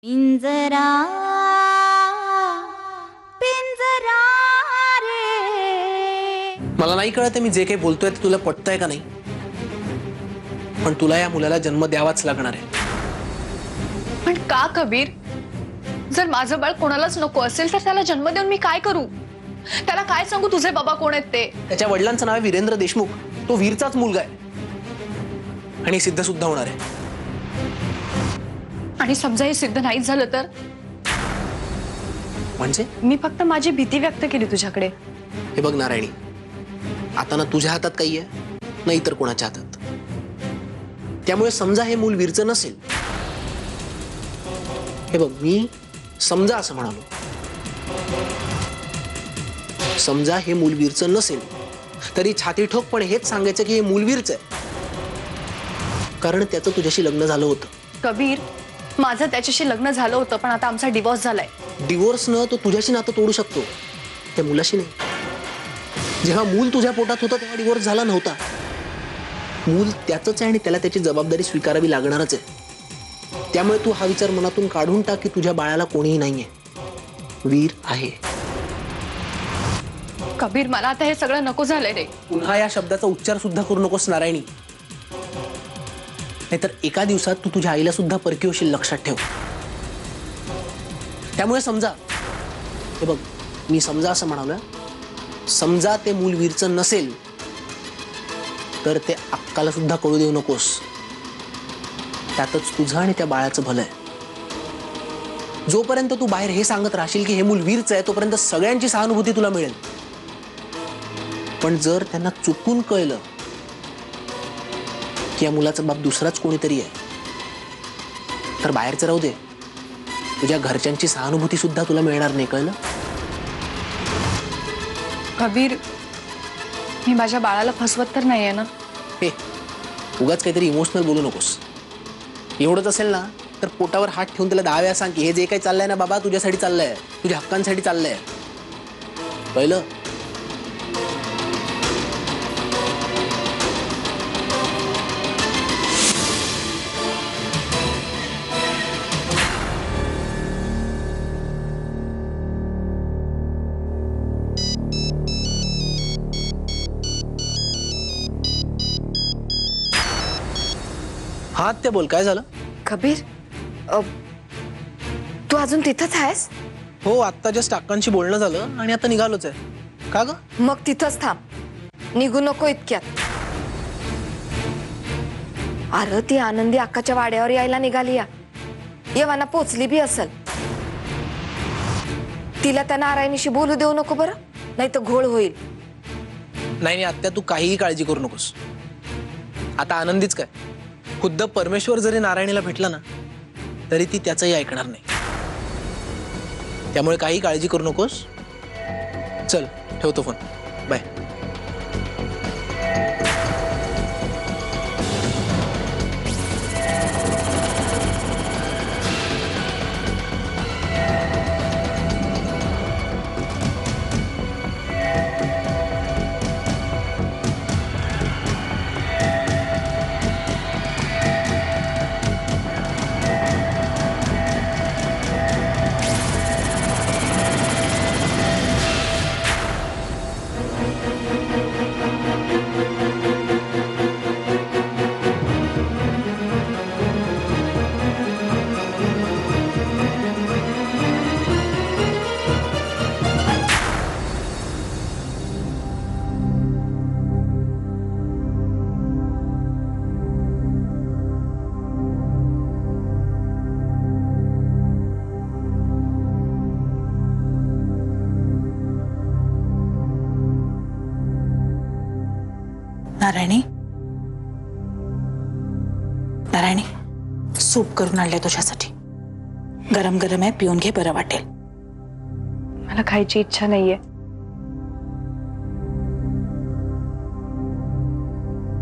पिंजरा पिंजरा रे। मला नाही कळत मी जे काही बोलतोय ते तुला पटतंय का नाही, पण तुला या मुलाला जन्म द्यावाच लागणार आहे। पण का कबीर? जर माझं बाळ कोणालाच नको असेल तर त्याला जन्म देऊन मी काय करू? त्याला काय सांगू तुझे बाबा कोण आहेत ते? त्याच्या वडिलांचं नाव आहे वीरेंद्र देशमुख, तो वीरचाच मुलगा आहे आणि सिद्ध सुद्धा होणार आहे। आणि समजा हे सिद्ध नाही झालं तर? म्हणजे मी फक्त माझी भीती व्यक्त केली तुझ्याकडे। हे बघ नारायणी, आता ना तुझ्या हातात काही आहे ना इतर कोणाच्या हातात। त्यामुळे समजा हे मूल वीरचं नसेल, हे बघ मी समजा असं म्हणालो, समजा हे मूल वीरचं नसेल तरी छाती ठोकपणे हेच सांगायचं की हे मूल वीरचं आहे, कारण त्याचं तुझ्याशी लग्न झालं होतं। कबीर, माझं त्याच्याशी लग्न झालं होतं पण आता आमचा डिवोर्स झालाय। डिवोर्सनं तो तुझ्याशी नातं तोडू शकतो, त्या मुलाशी नाही। जेव्हा मूल तुझ्या पोटात होतं तेव्हा डिवोर्स झाला नव्हता। मूल त्याचंच आहे आणि त्याला त्याची जबाबदारी स्वीकारावी लागणारच आहे। त्यामुळे तू हा विचार मनातून काढून टाक की तुझ्या बाळाला कोणीही नाहीये, वीर आहे। कबीर, मला आता हे सगळं नको झालंय रे। पुन्हा या शब्दाचा उच्चार सुद्धा करू नकोस नारायणी, नाहीतर एका दिवसात तू तुझ्या आईला सुद्धा परकी होशील, लक्षात ठेव। त्यामुळे समजा, हे बघ मी समजा असं म्हणालोय, समजा ते मूल वीरचं नसेल तर ते अक्काला सुद्धा कळू देऊ नकोस। त्यातच तुझं आणि त्या बाळाचं भलं आहे। जोपर्यंत तू बाहेर हे सांगत राहशील की हे मूल वीरचं आहे तोपर्यंत सगळ्यांची सहानुभूती तुला मिळेल, पण जर त्यांना चुकून कळलं की या मुलाचा बाप दुसराच कोणीतरी आहे तर बाहेरचं राहू दे, तुझ्या घरच्यांची सहानुभूती सुद्धा तुला मिळणार नाही, कळलं? कबीर, मी माझ्या बाळाला फसवत तर नाहीये ना? हे उगाच काहीतरी इमोशनल बोलू नकोस। एवढंच असेल ना तर पोटावर हात ठेवून त्याला 10 वेळा सांग की हे जे काही चाललंय ना बाबा तुझ्यासाठी चाललंय, तुझ्या हक्कांसाठी चाललंय, कळलं? हात ते बोल, काय झालं? कबीर, तू अजून तिथंच आहेस? हो, आत्ता जस्ट अक्कांशी बोलणं झालं आणि आता निघालोच आहे। का ग? मग तिथंच थांब, निघू नको इतक्यात। अरे ती आनंदी अक्काच्या वाड्यावर यायला निघाली या, येवाना पोचली बी असल। तिला त्या नारायणीशी बोलू देऊ नको बरं, नाही तर घोळ होईल। नाही आत्या, तू काहीही काळजी करू नकोस। आता आनंदीच काय, खुद्द परमेश्वर जरी नारायणीला भेटला ना तरी ती त्याचंही ऐकणार नाही। त्यामुळे काही काळजी करू नकोस। चल ठेवतो phone, bye. Narayani, Narayani, soup करून आणले तुझ्यासाठी। गरम गरम आहे, पिऊन घे, बरं वाटेल। मला खायची इच्छा नाहीये।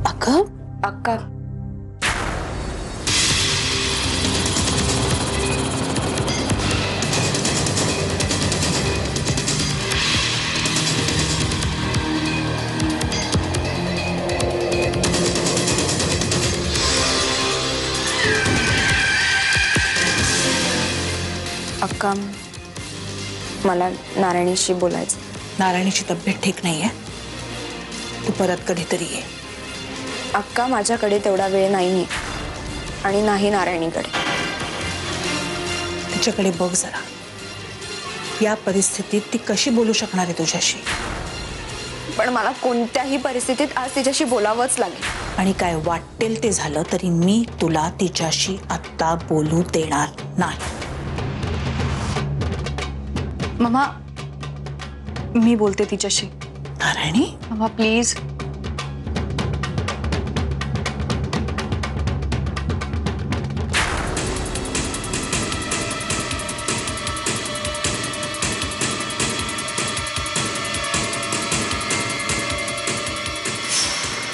अगं अक्का, अक्का, मला नारायणीशी बोलायचं. नारायणीची तब्येत ठीक नाहीये. तू परत कधीतरी ये. अक्का, माझ्याकडे तेवढा वेळ नाहीये आणि नाही नारायणीकडे. तिच्याकडे बघ जरा. या परिस्थितीत ती कशी बोलू शकणार आहे तुझ्याशी? पण मला कोणत्याही परिस्थितीत आज तिच्याशी बोलावंच लागेल. आणि काय वाटेल ते झालं तरी मी तुला तिच्याशी आत्ता बोलू देणार नाही. मम्मा, मी बोलते तिच्याशी. Narayani, mamma please.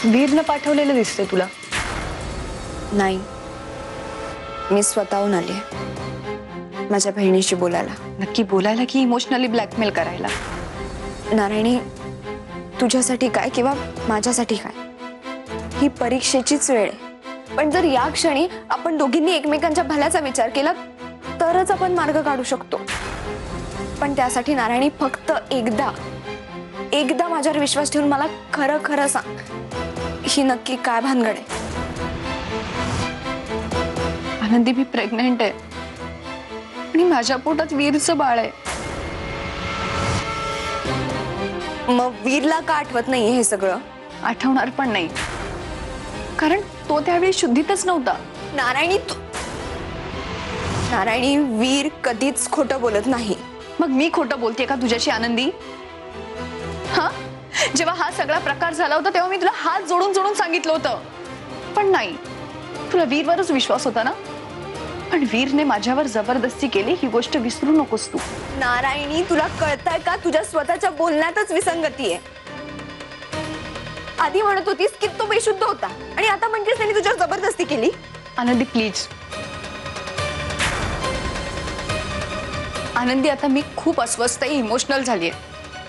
वीरनं पाठवलेलं दिसतंय तुला. नाही, मी स्वतःहून आली आहे माझ्या बहिणीशी बोलायला. नक्की बोलायला की इमोशनली ब्लॅकमेल करायला? नारायणी, तुझ्यासाठी काय किंवा माझ्यासाठी काय, ही परीक्षेचीच वेळ आहे. पण जर या क्षणी आपण दोघींनी एकमेकांच्या भल्याचा विचार केला तरच आपण मार्ग काढू शकतो. पण त्यासाठी नारायणी, फक्त एकदा माझ्यावर विश्वास ठेवून मला खरं खरं सांग, ही नक्की काय भानगड आहे? आनंदी, मी प्रेग्नेंट आहे आणि माझ्या पोटात वीरचं बाळ आहे. मग वीरला का आठवत नाहीये हे सगळं? आठवणार पण नाही, कारण तो त्यावेळी शुद्धीतच नव्हता. नारायणी, वीर कधीच खोटं बोलत नाही. मग मी खोटं बोलतेय का तुझ्याशी आनंदी? हा, जेव्हा हा सगळा प्रकार झाला होता तेव्हा मी तुला हात जोडून सांगितलं होतं. पण नाही, तुला वीरवरच विश्वास होता ना. पण वीरने माझ्यावर जबरदस्ती केली, ही गोष्ट विसरू नकोस तू. नारायणी, तुला कळतंय का? तुझ्या स्वतःच्या बोलण्यातच विसंगती आहे. आधी म्हणत होतीस की तो बेशुद्ध होता आणि आता म्हणतेस त्यांनी तुझ्यावर जबरदस्ती केली. आनंदी प्लीज. आनंदी, आता मी खूप अस्वस्थ आहे, इमोशनल झालीये,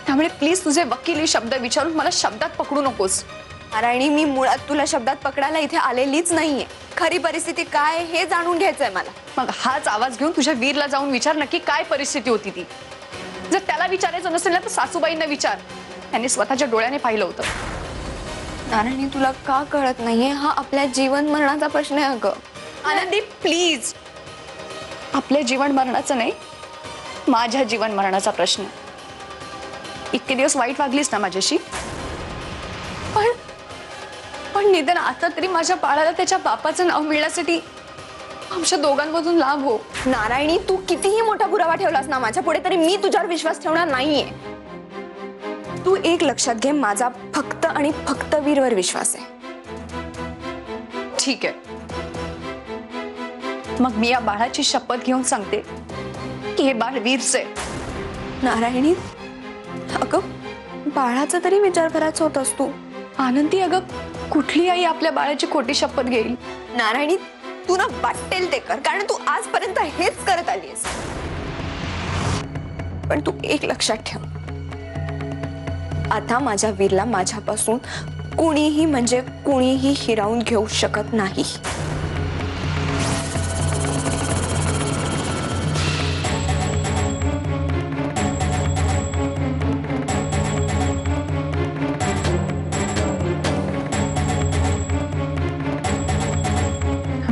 त्यामुळे प्लीज तुझे वकिली शब्द विचारून मला शब्दात पकडू नकोस. नारायणी, मी मुळात तुला शब्दात पकडायला इथे आलेलीच नाहीये. खरी परिस्थिती काय हे जाणून घ्यायचंय मला. मग हाच आवाज घेऊन तुझ्या वीरला जाऊन विचार नक्की काय परिस्थिती होती ती. जर त्याला विचारायचं नसेल ना तर सासूबाईंना विचार, त्यांनी स्वतःच्या डोळ्याने पाहिलं होतं. नारायणी, तुला का कळत नाहीये? हा आपल्या जीवन मरणाचा प्रश्न आहे अगं. आनंदी प्लीज. आपल्या जीवन मरणाचं नाही, माझ्या जीवन मरणाचा प्रश्न. इतके दिवस वाईट वागलीस ना माझ्याशी, पण निदान आता तरी माझ्या बाळाला त्याच्या बापाचं नाव मिळण्यासाठी आमच्या दोघांमधून लाभ हो. नारायणी, तू कितीही मोठा पुरावा ठेवलास ना माझ्या पुढे तरी मी तुझ्यावर विश्वास ठेवणार नाहीये. तू एक लक्षात घे, माझा फक्त आणि फक्त वीरवर विश्वास आहे. ठीक आहे, मग मी या बाळाची शपथ घेऊन सांगते की हे बाळ वीरचे. नारायणी, अगं बाळाचा तरी विचार करायचा होतास तू. आनंदी, अगं कुठली आई आपल्या बाळाची खोटी शपथ घेईल? नारायणी, तू ना वाटेल ते कर, कारण तू आजपर्यंत हेच करत आलीस. पण तू एक लक्षात ठेव, आता माझ्या वीरला माझ्यापासून कुणीही म्हणजे कुणीही हिरावून घेऊ शकत नाही.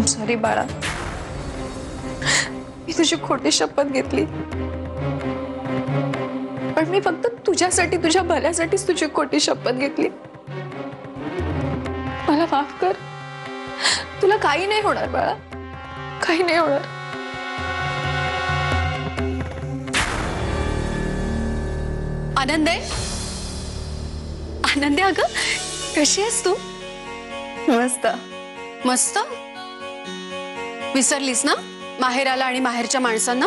सॉरी बाळा, मी तुझी खोटी शपथ घेतली, पण मी फक्त तुझ्यासाठी, तुझ्या भल्यासाठीच तुझी खोटी शपथ घेतली. मला माफ कर. तुला काही नाही होणार बाळा, काही नाही होणार. आनंदे, आनंदे, अगं कशी आहेस तू? मस्त. मस्त. विसरलीस ना माहेराला आणि माहेरच्या माणसांना?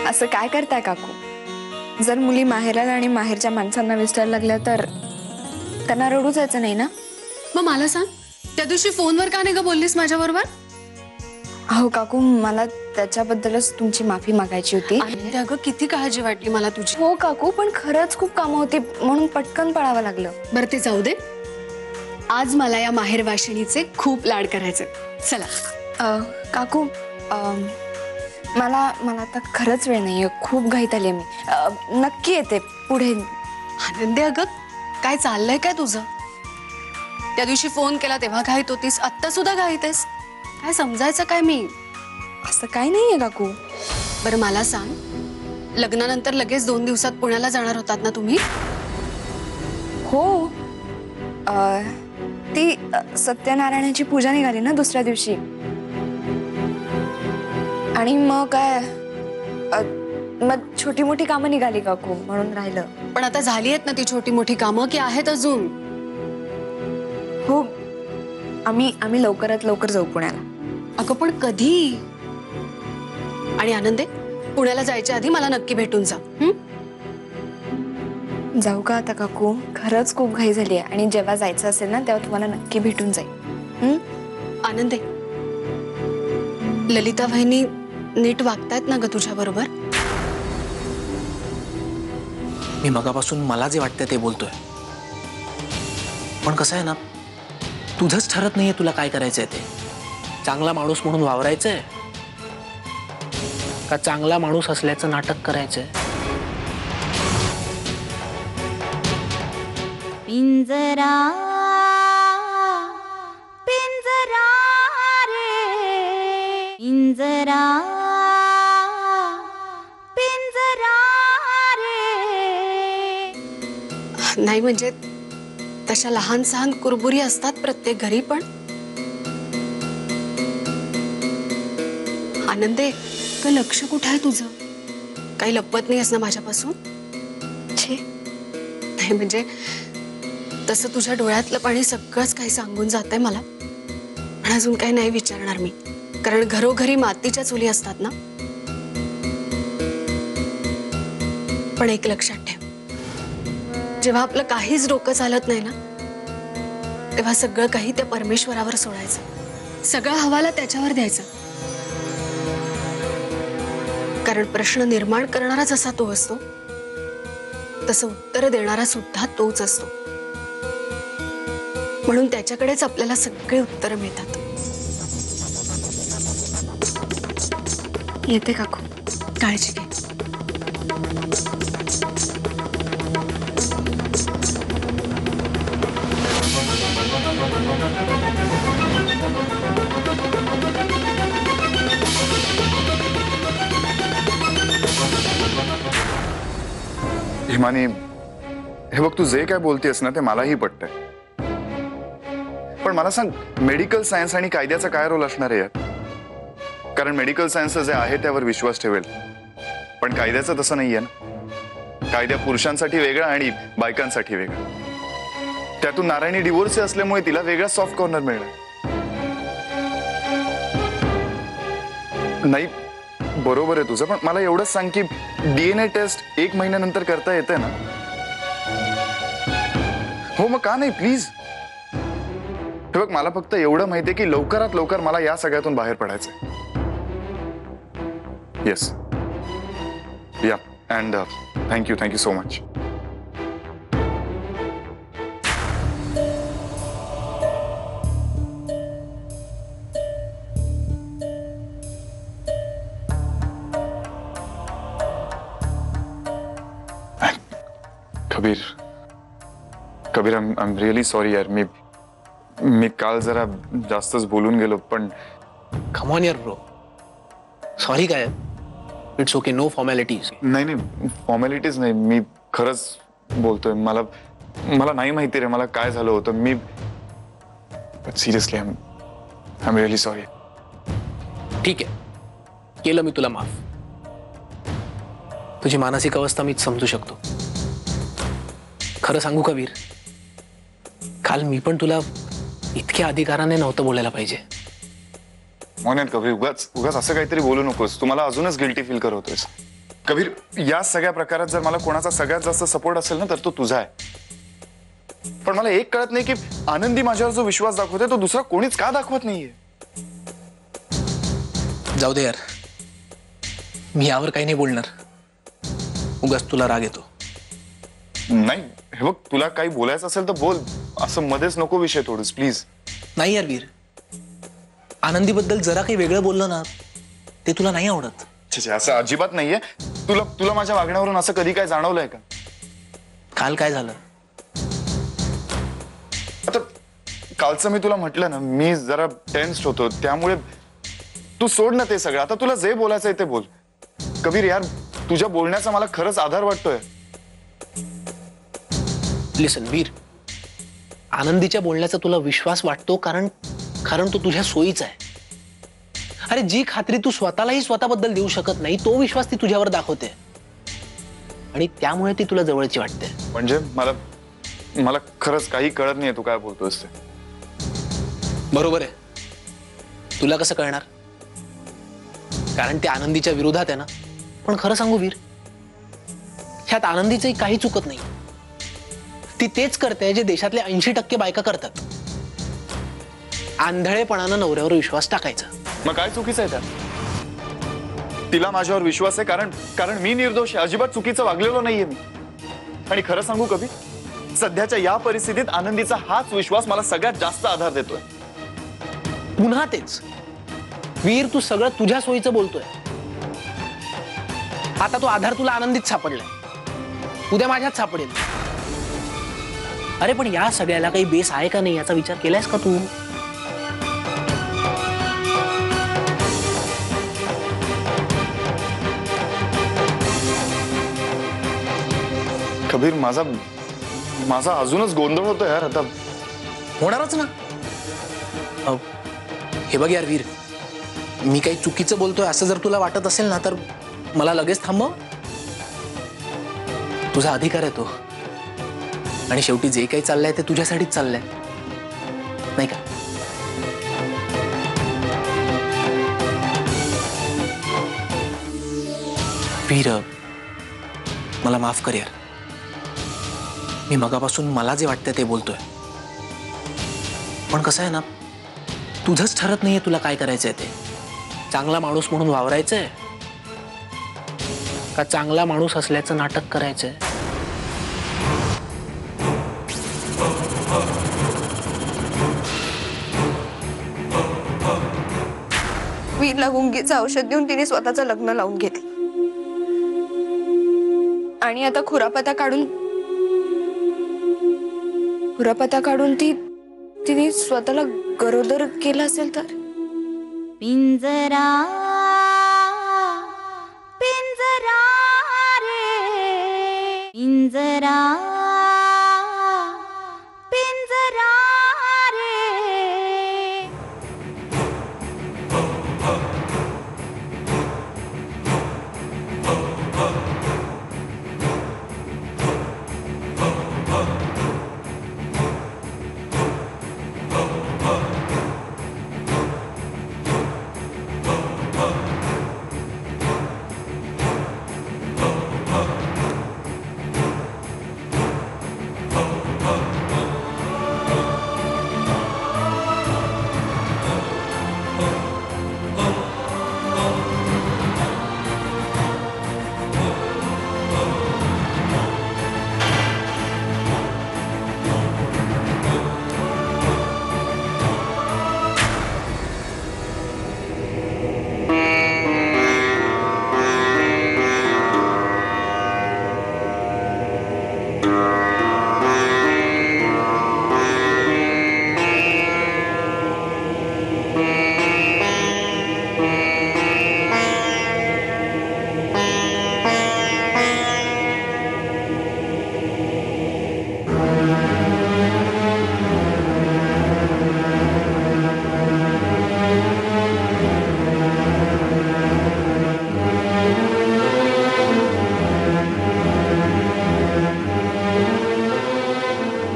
असं काय करताय काकू? जर मुली माहेराला आणि माहेरच्या माणसांना विसरायला लागल्या तर त्यांना रडू जायचं नाही ना? मग मला सांग, त्या दिवशी फोनवर का नाही ग बोललीस माझ्या बरोबर? हो काकू, मला त्याच्याबद्दलच तुमची माफी मागायची होती. अगं किती काळजी वाटली मला तुझी. हो काकू, पण खरंच खूप कामं होती म्हणून पटकन पळावं लागलं. बरं ते जाऊ दे. आज मला या माहेर वाशिणीचे खूप लाड करायचे. चला. काकू, मला मला आता खरंच वेळ नाहीये, खूप घाईत आली मी. नक्की येते पुढे. आनंदी अगं, काय चाललंय काय तुझं? त्या दिवशी फोन केला तेव्हा घाईत होतीस, आत्ता सुद्धा घाईत आहेस. काय समजायचं काय मी? असं काही नाहीये काकू. बरं मला सांग, लग्नानंतर लगेच 2 दिवसात पुण्याला जाणार होतात ना तुम्ही? हो. ती सत्यनारायणाची पूजा निघाली ना दुसऱ्या दिवशी, आणि मग काय मग छोटी मोठी कामं निघाली काकू, म्हणून राहिलं. पण आता झाली आहेत ना ती छोटी मोठी कामं की आहेत अजून? हो, आम्ही लवकरात लवकर जाऊ पुण्याला. अगं पण कधी? आणि आनंदे, पुण्याला जायच्या आधी मला नक्की भेटून जा. जाऊ का आता काकू? खरंच खूप घाई झाली आहे, आणि जेव्हा जायचं असेल ना तेव्हा तुम्हाला नक्की भेटून जाईल. आनंदे, ललिता वहिनी नीट वागतायत ना ग तुझ्या बरोबर? मी मगापासून मला जे वाटतं ते बोलतोय, पण कसं आहे ना, तुझंच ठरत नाहीये तुला काय करायचंय ते. चांगला माणूस म्हणून वावरायचंय का चांगला माणूस असल्याचं नाटक करायचंय? पिंजरा पिंजरा रे पिंजरा पिंजरा रे. नाही म्हणजे तशा लहान सहान कुरबुरी असतात प्रत्येक घरी, पण आनंदे, का लक्ष कुठं आहे तुझं? काही लपवत नाहीस ना माझ्यापासून? छे, नाही म्हणजे तसं तुझ्या डोळ्यातलं पाणी सगळंच काही सांगून जातंय मला, पण अजून काही नाही विचारणार मी, कारण घरोघरी मातीच्या चुली असतात ना. पण एक लक्षात ठेव, जेव्हा आपलं काहीच डोकं चालत नाही ना, तेव्हा सगळं काही त्या परमेश्वरावर सोडायचं, सगळा हवाला त्याच्यावर द्यायचा, कारण प्रश्न निर्माण करणारा जसा तो असतो तसं उत्तर देणारा सुद्धा तोच असतो. म्हणून त्याच्याकडेच आपल्याला सगळे उत्तर मिळतात. येते काकू. काळजी घे. हिमानी, हे बघ, तू जे काय बोलतेस ना ते मलाही पटतंय, पण मला सांग, मेडिकल सायन्स आणि कायद्याचा काय रोल असणार आहे यात? कारण मेडिकल सायन्स जे आहे त्यावर विश्वास ठेवेल, पण कायद्याचं तसं नाहीये ना. कायदा पुरुषांसाठी वेगळा आणि बायकांसाठी वेगळा. त्यातून नारायणी डिवोर्स असल्यामुळे तिला वेगळा सॉफ्ट कॉर्नर मिळणार. नाही, बरोबर आहे तुझं, पण मला एवढंच सांग की DNA टेस्ट 1 महिन्यानंतर करता येते ना? हो, मग का नाही, प्लीज. हे बघ, मला फक्त एवढं माहितीये की लवकरात लवकर मला या सगळ्यातून बाहेर पडायचंय. Yes, yeah, and thank you so much. Kabir, I am really sorry यार. मी काल जरा जास्तच बोलून गेलो, पण कम ऑन यार ब्रो, सॉरी काय? It's okay, no formalities. नाही, फॉर्मॅलिटीज नाही, मी खरंच बोलतोय. मला नाही माहिती रे मला काय झालं होतं. मी seriously I am really sorry. ठीक आहे, केलं मी तुला माफ. तुझी मानसिक अवस्था मीच समजू शकतो. खरं सांगू कबीर, काल मी पण तुला इतक्या अधिकाराने नव्हतं बोलायला पाहिजे. म्हणून कबीर, उगाच असं काहीतरी बोलू नकोस. तुम्हाला अजूनच गिल्टी फील करतोयस. कबीर, या सगळ्या प्रकारात जर मला कोणाचा सगळ्यात जास्त सपोर्ट असेल ना तर तो तुझा आहे. पण मला एक कळत नाही की आनंदी माझ्यावर जो विश्वास दाखवते तो दुसरा कोणीच का दाखवत नाहीये. जाऊ दे यार, मी यावर काही नाही बोलणार. उगाच तुला राग येतो. नाही, हे बघ, तुला काही बोलायचं असेल तर बोल, असं मध्येच नको विषय तोडूस प्लीज. नाही यार वीर, आनंदीबद्दल जरा काही वेगळं बोललं ना ते तुला नाही आवडत. छे छे, असं अजिबात नाहीये. तुला तुला माझ्या वागण्यावरून असं कधी काय जाणवलंय का? काल काय झालं? आता कालचं मी तुला म्हटलं ना, मी जरा टेन्स्ड होतो, त्यामुळे तू सोड ना ते सगळं. आता तुला जे बोलायचंय ते बोल. कबीर यार, तुझ्या बोलण्याचा मला खरंच आधार वाटतोय. लिसन वीर, आनंदीच्या बोलण्याचा तुला विश्वास वाटतो कारण तो तुझ्या सोयीचा आहे. अरे जी खात्री तू स्वतःलाही स्वतःबद्दल देऊ शकत नाही, तो विश्वास ती तुझ्यावर दाखवते आणि त्यामुळे ती तुला जवळची वाटते. म्हणजे मला खरंच काही कळत नाहीये तू काय बोलतोस ते. बरोबर आहे. तुला कसं कळणार? कारण ते आनंदीच्या विरोधात आहे ना. पण खरं सांगू वीर, ह्यात आनंदीचंही काही चुकत नाही. ती तेच करते जे देशातले 80% बायका करतात. आंधळेपणानं नवऱ्यावर विश्वास टाकायचा. मग काय चुकीचं आहे त्यात? तिला माझ्यावर विश्वास आहे कारण मी निर्दोष आहे. अजिबात चुकीचं वागलेलो नाहीये मी. आणि खरं सांगू कबीर, सध्याच्या या परिस्थितीत आनंदीचा हाच विश्वास मला सगळ्यात जास्त आधार देतोय. पुन्हा तेच वीर, तू सगळं तुझ्या सोयीचं बोलतोय. आता तो आधार तुला आनंदीत सापडलाय, उद्या माझ्यात सापडेल. अरे पण या सगळ्याला काही बेस आहे का नाही याचा विचार केलायस का तू? कबीर, माझा अजूनच गोंधळ होतो यार. आता होणारच ना. हे बघ यार वीर, मी काही चुकीचं बोलतोय असं जर तुला वाटत असेल ना, तर मला लगेच थांबव. तुझा अधिकार आहे तो. आणि शेवटी जे काही चाललंय ते तुझ्यासाठीच चाललंय, नाही का? वीर, मला माफ कर यार. मी मगापासून मला जे वाटतंय ते बोलतोय. पण कसं आहे ना, तुझंच ठरत नाहीये तुला काय करायचंय ते. चांगला माणूस म्हणून वावरायचंय का चांगला माणूस असल्याचं नाटक करायचंय? वीरला गुंगीचं औषध देऊन तिने स्वतःचं लग्न लावून घेतलं आणि आता खुरापता काढून तिने स्वतःला गरोदर केलं असेल तर? पिंजरा पिंजरा रे पिंजरा पिंजरा रे.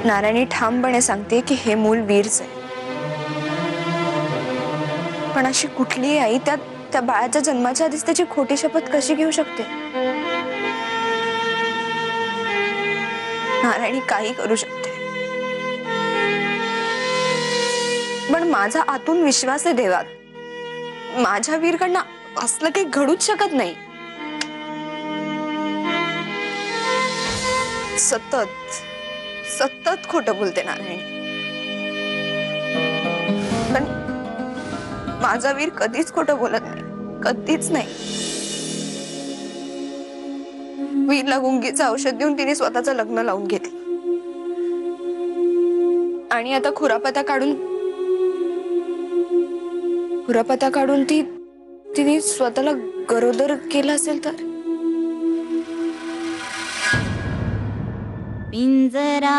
नारायणी ठामपणे सांगते की हे मूल वीरच आहे. पण अशी कुठलीही आई त्या बाळाच्या जन्माच्या आधीच त्याची खोटी शपथ कशी घेऊ शकते? नारायणी काही करू शकते, पण माझा आतून विश्वास आहे देवात. माझ्या वीरकडनं असलं काही घडूच शकत नाही. सतत खोटं बोलते नारायणी, पण माझा वीर कधीच खोटं बोलत नाही. कधीच नाही. वीरला गुंगीचं औषध देऊन तिने स्वतःचं लग्न लावून घेतलं आणि आता खुरापता काढून तिने स्वतःला गरोदर केलं असेल तर पिंजरा